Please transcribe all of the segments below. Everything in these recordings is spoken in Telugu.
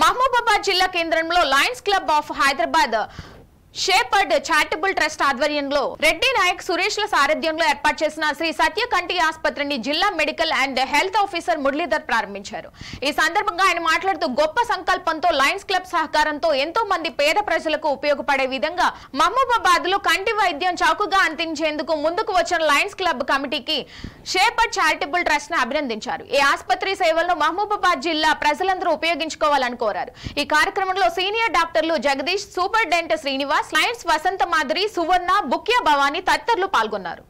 మహబూబాబాద్ జిల్లా కేంద్రంలో Lions Club of Hyderabad Shepherd Charitable Trust ఆధ్వర్యంలో రెడ్డి నాయక్ సురేష్ ల సారథ్యంలో ఏర్పాటు చేసిన శ్రీ సత్య కంటి ఆసుపత్రిని జిల్లా medical and health officer Muralidhar ప్రారంభించారు. ఈ సందర్భంగా ఆయన మాట్లాడుతూ గొప్ప సంకల్పంతో లయన్స్ క్లబ్ సహకారంతో ఎంతో మంది పేద ప్రజలకు ఉపయోగపడే విధంగా మహబూబాబాద్ లో కంటి వైద్యం చౌకగా అందించేందుకు ముందుకు వచ్చిన లయన్స్ క్లబ్ కమిటీకి షేపర్డ్ చారిటబుల్ ట్రస్ట్ ని అభినందించారు. ఈ ఆసుపత్రి సేవలను మహబూబాబాద్ జిల్లా ప్రజలందరూ ఉపయోగించుకోవాలని కోరారు. ఈ కార్యక్రమంలో సీనియర్ డాక్టర్లు జగదీష్, సూపరింటెండెంట్ శ్రీనివాస్, లయన్స్ వసంత మాధురి, సువర్ణ, బుక్య భవాని తదితరులు పాల్గొన్నారు.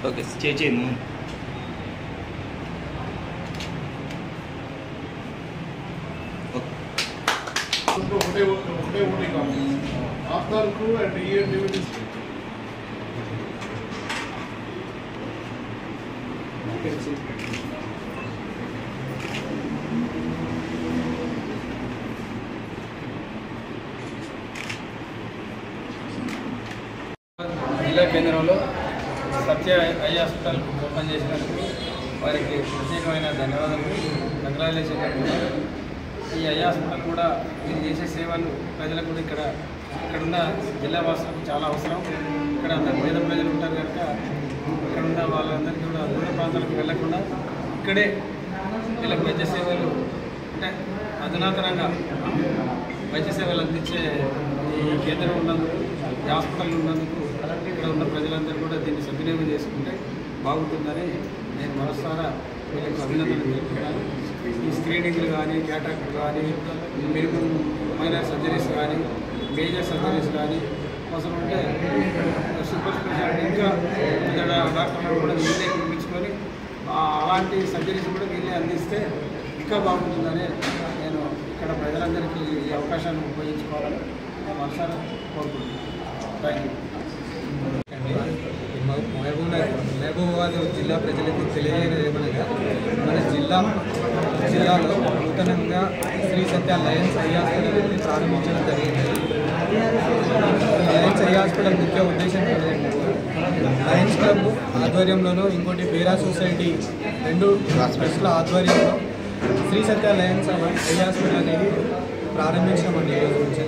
ఓకే చేయండి. జిల్లా కేంద్రంలో సత్య ఐ హాస్పిటల్ ఓపెన్ చేసినందుకు వారికి ప్రత్యేకమైన ధన్యవాదాలు, కంగ్రాచులేషన్. ఈ ఐ హాస్పిటల్ కూడా మీరు చేసే సేవలు ప్రజలకు కూడా ఇక్కడున్న జిల్లా వాసులకు చాలా అవసరం. ఇక్కడ పేద ప్రజలు ఉంటారు కనుక ఇక్కడున్న వాళ్ళందరికీ కూడా దూర ప్రాంతాలకు వెళ్లకుండా ఇక్కడే వీళ్ళకి వైద్య సేవలు అంటే అధునాతనంగా వైద్య సేవలు అందించే ఈ కేంద్రం ఉన్నందుకు, ఈ హాస్పిటల్ ఉన్నందుకు ఇక్కడ ఉన్న ప్రజలందరూ కూడా దీన్ని సద్వినియోగం చేసుకుంటే బాగుంటుందని నేను మరోసారి వీళ్ళకి అభినందనలు తెలుపుతున్నాను. ఈ స్క్రీనింగ్లు కానీ, క్యాటరాక్ట్ కానీ, మెడికల్ మైనర్ సర్జరీస్ కానీ, మేజర్ సర్జరీస్ కానీ అవసరం ఉంటే సూపర్ స్పెషాలిటీ ఇంకా డాక్టర్లు కూడా వీళ్ళే పిలిపించుకొని అలాంటి సర్జరీస్ కూడా వీళ్ళే అందిస్తే ఇంకా బాగుంటుందని నేను ఇక్కడ ప్రజలందరికీ ఈ అవకాశాన్ని ఉపయోగించుకోవాలని నేను మనసారా కోరుకుంటున్నాను. Thank you. మహబూబాబాద్ జిల్లా ప్రజలకు తెలియజేయడం ఏమనగా మన జిల్లాలో నూతనంగా శ్రీ సత్య లయన్స్ ఐ హాస్పిటల్ని ప్రారంభించడం జరిగింది. లయన్స్ ఐ హాస్పిటల్ ముఖ్య ఉద్దేశం ఏంటంటే లయన్స్ క్లబ్ ఆధ్వర్యంలోనూ ఇంకోటి బేరా సొసైటీ రెండు ట్రస్ట్ల ఆధ్వర్యంలో శ్రీ సత్య లయన్స్ ఐ హాస్పిటల్ అనేది ప్రారంభించామండి. ఈ రోజు నుంచి